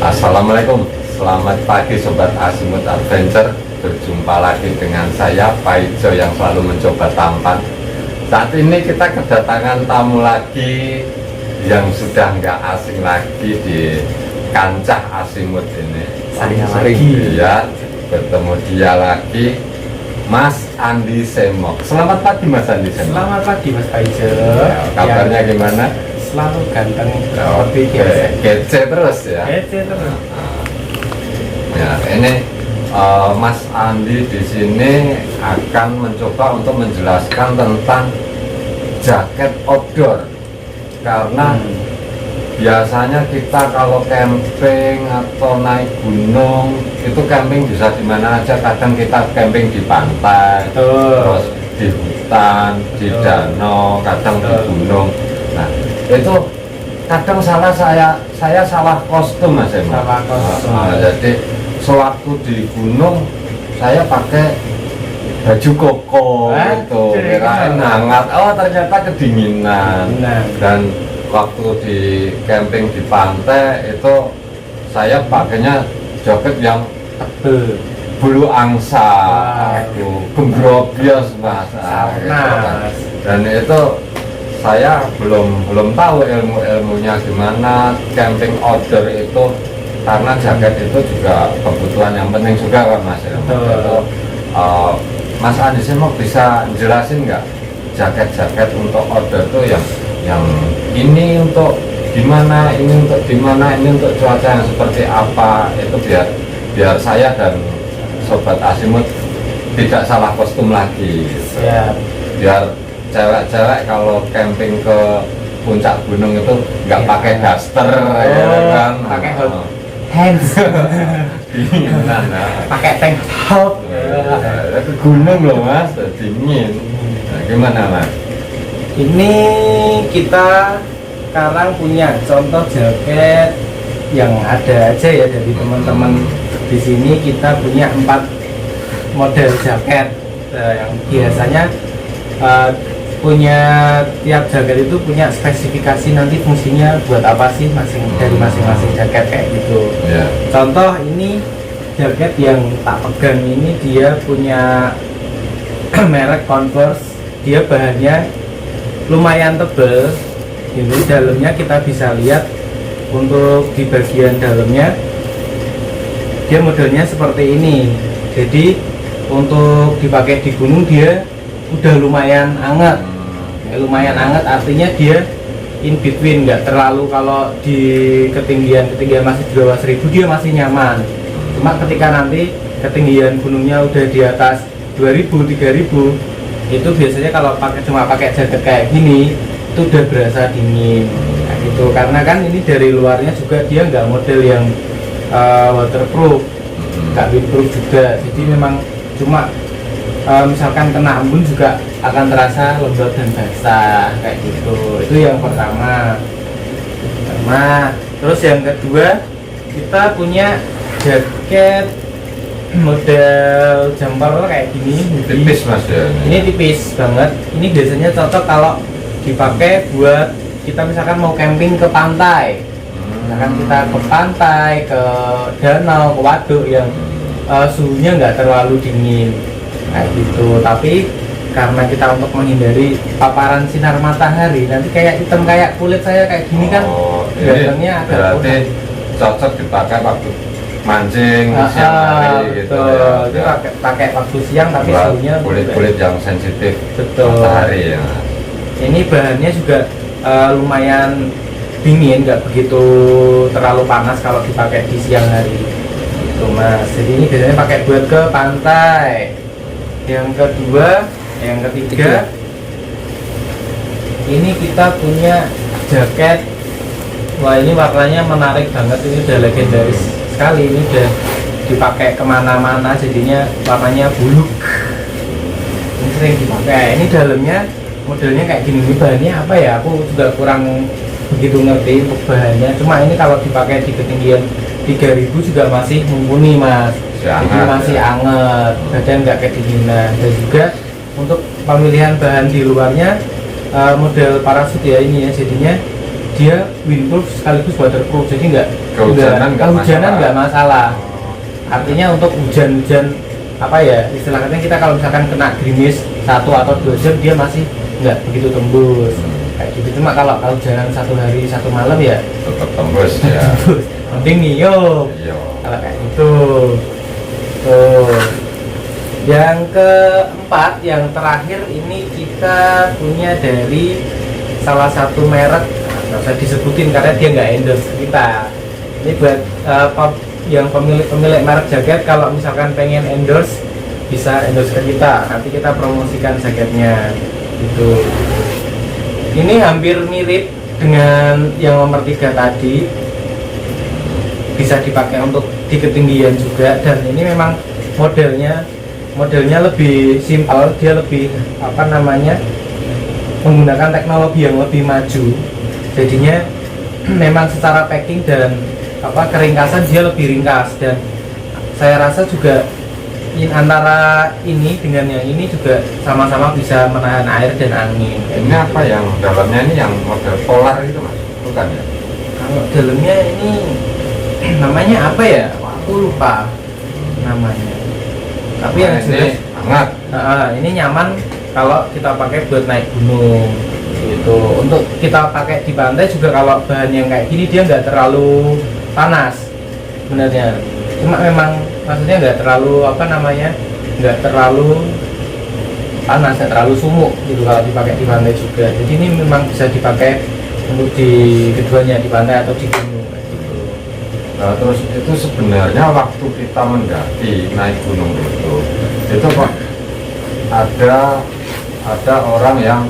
Assalamualaikum, selamat pagi Sobat Azimut Adventure. Berjumpa lagi dengan saya Pak Ijo yang selalu mencoba tampan. Saat ini kita kedatangan tamu lagi yang sudah nggak asing lagi di kancah Azimut ini. Saya lagi. Ya, bertemu dia lagi, Mas Andi Semok. Selamat pagi Mas Andi Semok. Selamat pagi Mas Ijo. Ya, kabarnya gimana? Selalu ganteng Oke, seperti biasa. kece terus ya. Kece terus. Ya, ini Mas Andi di sini akan mencoba untuk menjelaskan tentang jaket outdoor. Karena biasanya kita kalau camping atau naik gunung itu camping bisa di mana aja. Kadang kita camping di pantai, terus di hutan, di danau, kadang di gunung. Nah, itu kadang saya salah kostum Mas Emma. Salah kostum. Jadi sewaktu di gunung saya pakai baju koko itu kirain hangat, ternyata kedinginan. Dan waktu di camping di pantai itu saya pakainya jaket yang Tebel. bulu angsa, itu gembrobios Mas. Nah, Dan itu saya belum tahu ilmunya gimana camping outdoor itu, karena jaket itu juga kebutuhan yang penting juga kan Mas. Itu, Mas Andi mau bisa jelasin nggak jaket-jaket untuk outdoor itu yang ini untuk gimana, ini untuk gimana, ini untuk cuaca yang seperti apa, itu biar saya dan Sobat Azimut tidak salah kostum lagi. siap. Biar cewek-cewek kalau camping ke puncak gunung itu nggak pakai daster, ya kan? Pakai hot hands. Dinginan, Pakai tank top. ke gunung loh Mas, dingin. Nah, gimana Mas? Ini kita sekarang punya contoh jaket yang ada aja ya dari teman-teman di sini. Kita punya 4 model jaket yang biasanya punya tiap jaket itu punya spesifikasi nanti fungsinya buat apa sih dari masing-masing jaket kayak gitu. Ya. Contoh ini jaket yang tak pegang ini dia punya merek Converse. Dia bahannya lumayan tebel. Ini dalamnya kita bisa lihat untuk di bagian dalamnya dia modelnya seperti ini. Jadi untuk dipakai di gunung dia udah lumayan anget. Lumayan anget artinya dia in between, nggak terlalu, kalau di ketinggian masih di bawah 1000 dia masih nyaman. Cuma ketika nanti ketinggian gunungnya udah di atas 2000 3000 itu biasanya kalau cuma pakai jaket kayak gini itu udah berasa dingin kayak gitu. Karena kan ini dari luarnya juga dia nggak model yang waterproof, nggak windproof juga. Jadi memang cuma misalkan kena embun juga akan terasa lembab dan basah kayak gitu. Itu yang pertama. Terus yang kedua kita punya jaket model jumper kayak gini. Tipis Mas ya. Ini tipis banget. Ini biasanya cocok kalau dipakai buat kita misalkan mau camping ke pantai. Misalkan kita ke pantai, ke danau, ke waduk yang suhunya nggak terlalu dingin kayak gitu. Tapi karena kita untuk menghindari paparan sinar matahari, nanti kayak hitam kayak kulit saya kayak gini kan, ini agak berarti cocok dipakai waktu mancing siang hari gitu ya. Itu pakai waktu siang tapi suhunya kulit yang sensitif matahari ya. Ini bahannya juga lumayan dingin, nggak begitu terlalu panas kalau dipakai di siang hari itu Mas. Jadi ini biasanya pakai buat ke pantai. Yang ketiga ini kita punya jaket. Wah, ini warnanya menarik banget, ini udah legendaris sekali, ini udah dipakai kemana-mana, jadinya warnanya buluk. Ini sering dipakai. Ini dalamnya modelnya kayak gini. Ini bahannya apa ya? Aku juga kurang begitu ngerti untuk bahannya. Cuma ini kalau dipakai di ketinggian 3000 juga masih mumpuni Mas. Jadi masih anget, badan nggak kedinginan. Dan juga untuk pemilihan bahan di luarnya model parasut ya ini ya, jadinya dia windproof sekaligus waterproof, jadi nggak kehujanan nggak masalah. Artinya untuk hujan-hujan apa ya istilahnya, kita kalau misalkan kena gerimis 1 atau 2 jam dia masih nggak begitu tembus kayak gitu. Cuma kalau kehujanan 1 hari 1 malam ya tetap tembus ya. penting nih yo Iya. kalau kayak gitu. Tuh. Yang keempat, yang terakhir ini kita punya dari salah satu merek, nggak usah disebutin karena dia nggak endorse kita. Ini buat yang pemilik merek jaket, kalau misalkan pengen endorse bisa endorse ke kita, nanti kita promosikan jaketnya gitu. Ini hampir mirip dengan yang nomor 3 tadi, bisa dipakai untuk di ketinggian juga, dan ini memang modelnya lebih simpel, dia lebih apa namanya menggunakan teknologi yang lebih maju, jadinya memang secara packing dan keringkasan dia lebih ringkas, dan saya rasa juga antara ini dengan yang ini juga sama-sama bisa menahan air dan angin. Ini apa yang dalamnya ini yang model polar itu Mas? Bukan ya? Kalau dalamnya ini namanya apa ya? Aku lupa namanya. Tapi yang jelas hangat. Ini nyaman kalau kita pakai buat naik gunung gitu. Untuk kita pakai di pantai juga, kalau bahan yang kayak gini dia nggak terlalu panas sebenarnya. Cuma memang maksudnya nggak terlalu nggak terlalu panas, nggak terlalu sumuk gitu kalau dipakai di pantai juga. Jadi ini memang bisa dipakai untuk di keduanya, di pantai atau di gunung gitu. Nah, terus itu sebenarnya waktu kita mendaki naik gunung itu kok ada orang yang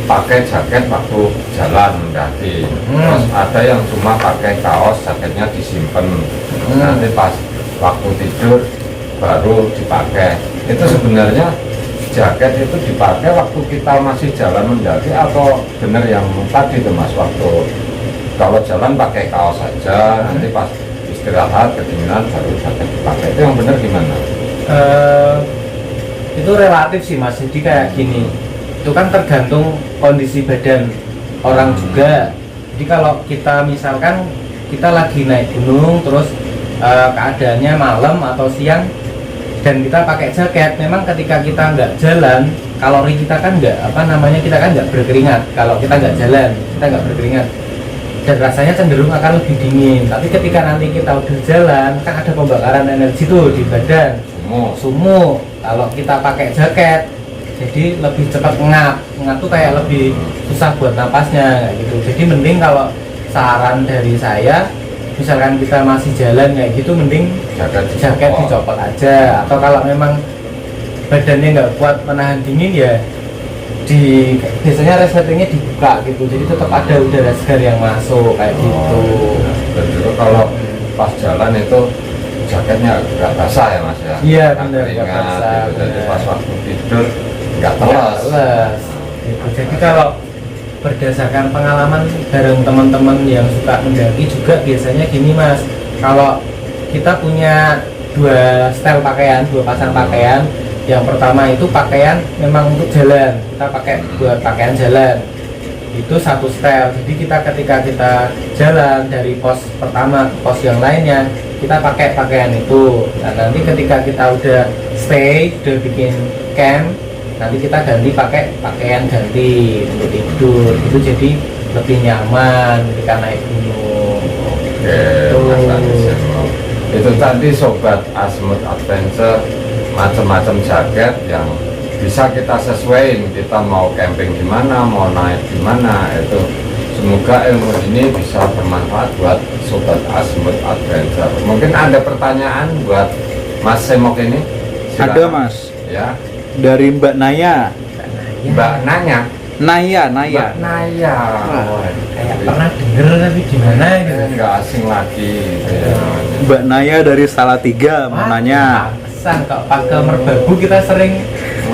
pakai jaket waktu jalan mendaki, terus ada yang cuma pakai kaos, jaketnya disimpan, nanti pas waktu tidur baru dipakai. Itu sebenarnya jaket itu dipakai waktu kita masih jalan mendaki atau benar yang tadi itu Mas, waktu kalau jalan pakai kaos saja, nanti pas istirahat kedinginan baru jaket dipakai, itu yang benar gimana? Itu relatif sih Mas, jadi kayak gini, itu kan tergantung kondisi badan orang juga. Jadi kalau kita misalkan kita lagi naik gunung, terus keadaannya malam atau siang dan kita pakai jaket, memang ketika kita nggak jalan, kalori kita kan kita kan nggak berkeringat. Kalau kita nggak jalan, kita nggak berkeringat dan rasanya cenderung akan lebih dingin. Tapi ketika nanti kita udah jalan, kan ada pembakaran energi tuh di badan, sumuk. Kalau kita pakai jaket, jadi lebih cepat ngap tuh kayak lebih susah buat napasnya kayak gitu. Jadi mending kalau saran dari saya, misalkan kita masih jalan kayak gitu, mending jaket dicopot aja, atau kalau memang badannya nggak kuat menahan dingin ya biasanya resletingnya dibuka gitu, jadi tetap ada udara segar yang masuk kayak gitu. Dan juga kalau pas jalan itu jaketnya nggak basah ya Mas ya? Iya benar, nggak basah gitu. Jadi pas waktu tidur nggak telas gitu. Jadi kalau berdasarkan pengalaman bareng teman-teman yang suka mendaki juga, biasanya gini Mas, kalau kita punya 2 style pakaian, 2 pasang pakaian. Yang pertama itu pakaian memang untuk jalan, kita pakai buat pakaian jalan, itu satu style. Jadi ketika kita jalan dari pos pertama ke pos yang lainnya, kita pakai pakaian itu. Nah, nanti ketika kita udah stay, udah bikin camp, nanti kita ganti pakai pakaian ganti untuk tidur. Itu jadi lebih nyaman ketika naik gunung. Oke, itu tadi Sobat Azmut Adventure, macam-macam jaket yang bisa kita sesuaiin, kita mau camping di mana, mau naik di mana. Itu semoga ilmu ini bisa bermanfaat buat Sobat Azmut Adventure. Mungkin ada pertanyaan buat Mas Semok ini? Silakan. Ada Mas Ya, dari Mbak Naya. Mbak Nanya. Naya Mbak Naya. Kayak pernah denger tapi gimana gitu. Nggak asing lagi gitu ya. Mbak Naya dari Salatiga mau nanya. Pesan kok pakai merbabu kita sering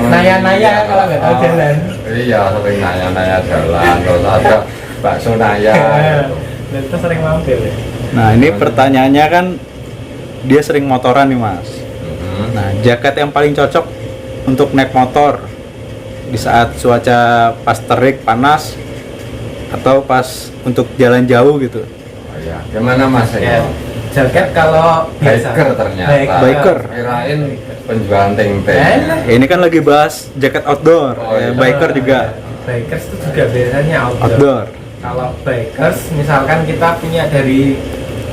naya-naya kalau nggak tahu jalan. Iya, sering nanya-nanya jalan, terus ada bakso Naya gitu. Dan itu sering mampir ya. Nah ini pertanyaannya kan, dia sering motoran nih Mas. Nah jaket yang paling cocok untuk naik motor di saat cuaca pas terik panas, atau pas untuk jalan jauh gitu? ya. Gimana Mas? Ya, jaket kalau biasa Biker ternyata. Biker. Kirain penjual ting-ting. Enak. Ini kan lagi bahas jaket outdoor. Oh, iya. Biker juga Bikers itu juga biasanya outdoor. outdoor. Kalau bikers, misalkan kita punya dari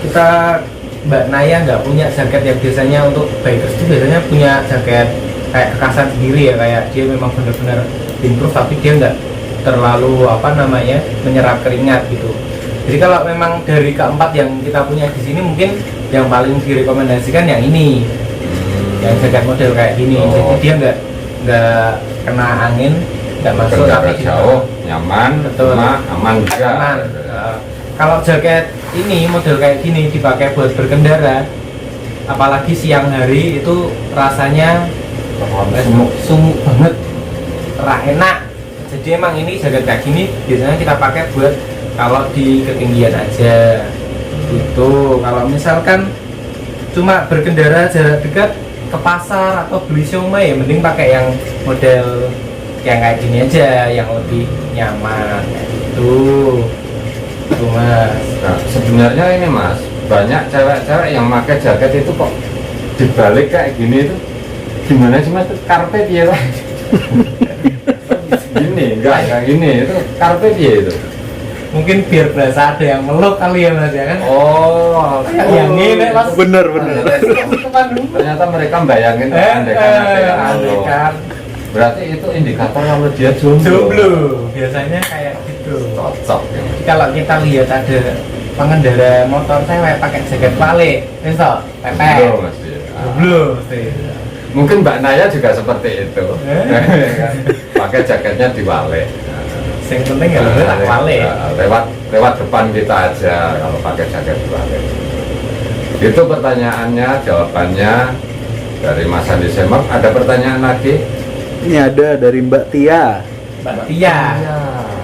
kita Mbak Naya nggak punya jaket yang biasanya untuk bikers itu biasanya punya jaket kayak kekasan sendiri ya, kayak dia memang benar-benar improve tapi dia nggak terlalu menyerap keringat gitu. Jadi kalau memang dari keempat yang kita punya di sini mungkin yang paling direkomendasikan yang ini, yang jaket model kayak gini. Oh. Jadi dia nggak kena angin, nggak masuk Berjarak tapi juga jauh, nyaman, Betul. cuma aman juga. aman. Kalau jaket ini model kayak gini dipakai buat berkendara, apalagi siang hari itu rasanya sumuk banget, enak. Jadi emang ini jaket kayak gini biasanya kita pakai buat kalau di ketinggian aja. Itu kalau misalkan cuma berkendara jarak dekat ke pasar atau beli siomay, ya mending pakai yang model yang kayak gini aja, yang lebih nyaman kayak gitu. Tuh Mas. Nah, sebenarnya ini Mas, banyak cewek-cewek yang pakai jaket itu kok dibalik kayak gini itu gimana sih Mas? Karpet ya Pak? Gini, enggak gini, itu karpet ya itu. Mungkin biar berasa ada yang meluk kali ya Mas ya kan? Oh, Yang ini Mas. Bener. Ternyata mereka bayangin andekan ada yang anu. kan. Berarti itu indikator kalau dia jomblo. Jomblo biasanya kayak gitu. Cocok ya. Jadi kalau kita lihat ada pengendara motor cewek pakai jaket balik, besok pepek. Jomblo Mas. Ya. Jomblo mesti. Mungkin Mbak Naya juga seperti itu. Pakai jaketnya diwale. Yang penting ya tak balik. Lewat depan kita aja kalau pakai jaket diwale. Itu pertanyaannya, jawabannya dari Mas Andi Semak. Ada pertanyaan lagi? Ini ada dari Mbak Tia. Mbak Tia.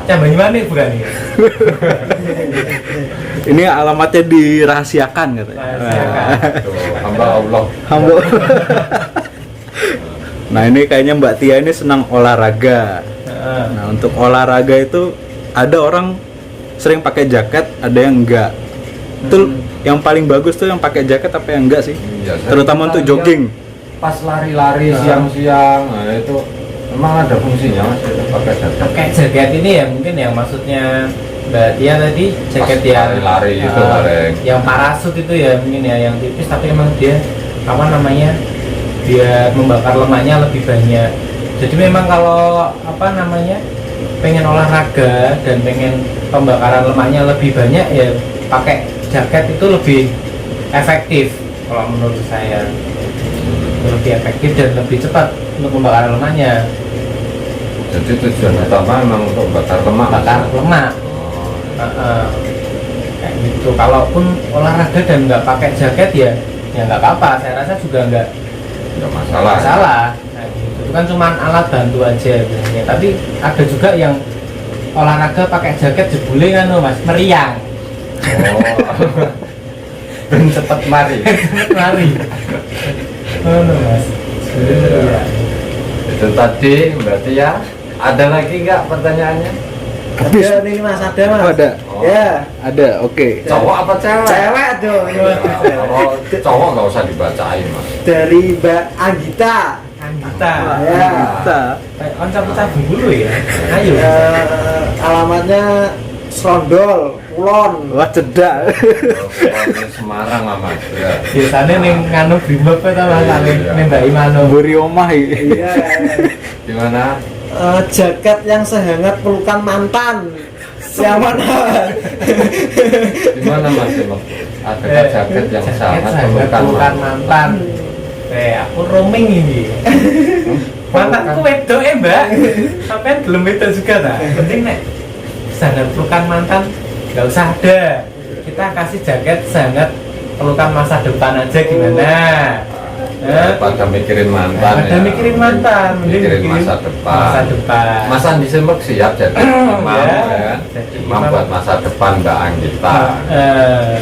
Cabang gimana bukan nih? Ini alamatnya dirahasiakan katanya. Rahasiakan. Tuh, hamba Allah. Hamba. Nah ini kayaknya Mbak Tia ini senang olahraga. Heeh. Nah untuk olahraga itu ada orang sering pakai jaket, ada yang enggak. Itu yang paling bagus tuh yang pakai jaket apa yang enggak sih? Iya, Terutama untuk jogging. Pas lari-lari siang-siang, nah itu memang ada fungsinya Mas itu pakai jaket. Pakai jaket ini ya mungkin yang maksudnya Mbak Tia tadi jaket Pas yang lari-lari itu paling. yang parasut itu ya mungkin ya yang tipis tapi emang dia dia membakar lemaknya lebih banyak. Jadi memang kalau pengen olahraga dan pengen pembakaran lemaknya lebih banyak ya pakai jaket itu lebih efektif kalau menurut saya. Lebih efektif dan lebih cepat untuk pembakaran lemaknya. Jadi tujuan utama memang untuk bakar lemak. Bakar lemak. Oh, Kayak gitu. Kalaupun olahraga dan nggak pakai jaket ya nggak apa-apa. Saya rasa juga nggak masalah. Nah, gitu. Itu kan cuma alat bantu aja biasanya. Tapi ada juga yang olahraga pakai jaket jebule kan Mas, meriang. Oh. Ben cepet mari. Lari. Oh, Mas. Iya. Itu tadi Mbak Tia. Ada lagi nggak pertanyaannya? Ada nih Mas, ada Mas. Oh, ada. Oh. Ya, Ada, oke. Cowok apa cewek? cewek dong. Kalau cowok nggak usah dibacain Mas. Dari Mbak Anggita. Anggita. Ya. Kita Cabut-cabut dulu ya. Ayo. Alamatnya Serondol, Kulon. wah cedak. Semarang lah Mas. Ya. Biasanya ning nganu Brimob ta Mas, Iya. nembaki mano. Buri omah iki. Iya. Gimana? Jaket yang sehangat pelukan mantan. Yang mana? Gimana Mas? Ada jaket yang sangat pelukan pelukan mantan. Aku roaming ini. Mantanku wedok Mbak. Sampean belum wedok juga ta? Penting nek sangat pelukan mantan nggak usah ada. Kita kasih jaket sangat pelukan masa depan aja gimana? Pada mikirin mantan. Pada mikirin mantan, mending mikirin mikirin masa depan. masa depan. Mas Andi Semak siap jadi imam Ya, ya kan? jadi Imam imam. buat masa depan Mbak Anggita.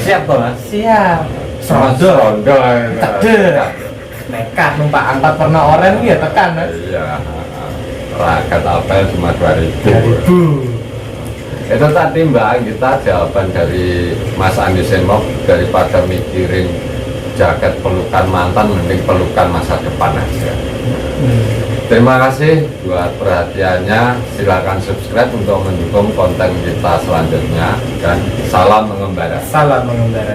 Siap toh Mas? Siap. Serondol. Serondol. Cedek. Nekat numpak angkot warna oranye ya tekan Mas. Iya. Raket apel cuma 2000. 2000. Itu tadi Mbak Anggita jawaban dari Mas Andi Senmok, daripada mikirin jaket pelukan mantan mending pelukan masa depan aja. Terima kasih buat perhatiannya, silakan subscribe untuk mendukung konten kita selanjutnya, dan salam mengembara. Salam mengembara.